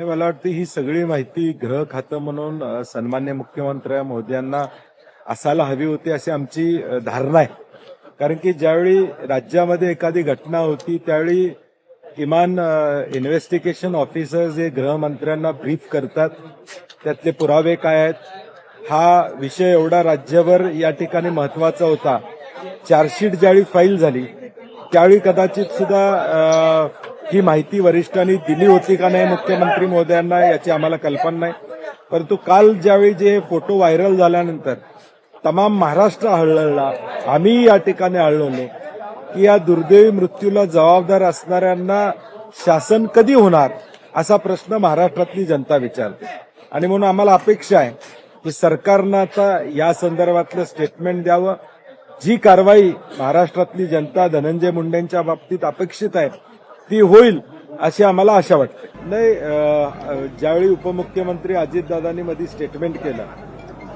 नाही, मला वाटतं ही सगळी माहिती गृह खातं म्हणून सन्मान्य मुख्यमंत्री महोदयांना असायला हवी होती अशी आमची धारणा आहे. कारण की ज्यावेळी राज्यामध्ये एखादी घटना होती त्यावेळी किमान इन्व्हेस्टिगेशन ऑफिसर जे गृहमंत्र्यांना ब्रीफ करतात त्यातले पुरावे काय आहेत, हा विषय एवढा राज्यभर या ठिकाणी महत्वाचा होता. चार्जशीट ज्यावेळी फाईल झाली त्यावेळी कदाचित सुद्धा ही माहिती वरिष्ठांनी दिली होती का नाही मुख्यमंत्री महोदयांना याची आम्हाला कल्पना नाही. परंतु काल ज्यावेळी जे फोटो व्हायरल झाल्यानंतर तमाम महाराष्ट्र हळहळला, आम्ही या ठिकाणी हळहळलो की या दुर्दैवी मृत्यूला जबाबदार असणाऱ्यांना शासन कधी होणार असा प्रश्न महाराष्ट्रातली जनता विचारते. आणि म्हणून आम्हाला अपेक्षा आहे की सरकारनं आता या संदर्भातलं स्टेटमेंट द्यावं. जी कारवाई महाराष्ट्रातली जनता धनंजय मुंडेंच्या बाबतीत अपेक्षित आहे ती होईल अशी आम्हाला आशा वाटते. नाही, ज्यावेळी उपमुख्यमंत्री अजितदादांनी मध्ये स्टेटमेंट केलं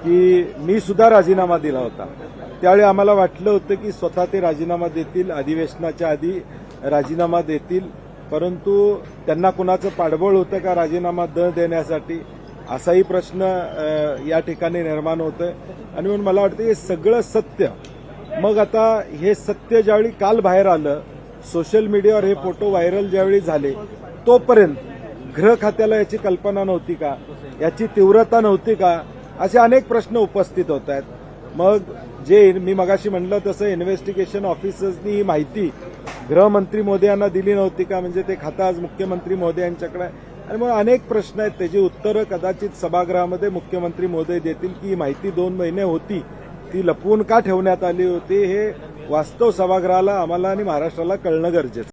की मी सुद्धा राजीनामा दिला होता, त्यावेळी आम्हाला वाटलं होतं की स्वतः ते राजीनामा देतील, अधिवेशनाच्या आधी राजीनामा देतील. परंतु त्यांना कुणाचं पाठबळ होतं का राजीनामा देण्यासाठी असाही प्रश्न या ठिकाणी निर्माण होतोय. आणि म्हणून मला वाटतं हे सगळं सत्य, मग आता हे सत्य ज्यावेळी काल बाहेर आलं, सोशल मीडियावर हे फोटो व्हायरल ज्यावेळी झाले, तोपर्यंत गृह खात्याला याची कल्पना नव्हती का, याची तीव्रता नव्हती का, असे अनेक प्रश्न उपस्थित होत आहेत. मग जे मी मगाशी म्हणलं तसं इन्व्हेस्टिगेशन ऑफिसर्सनी ही माहिती गृहमंत्री महोदयांना दिली नव्हती का, म्हणजे ते खातं आज मुख्यमंत्री महोदयांच्याकडे आहे. आणि मग अनेक प्रश्न आहेत, त्याची उत्तरं कदाचित सभागृहामध्ये मुख्यमंत्री महोदय देतील की ही माहिती 2 महिने होती, ती लपवून का ठेवण्यात आली होती, हे वास्तव सभागृहाला, आम्हाला आणि महाराष्ट्राला कळणं गरजेचं.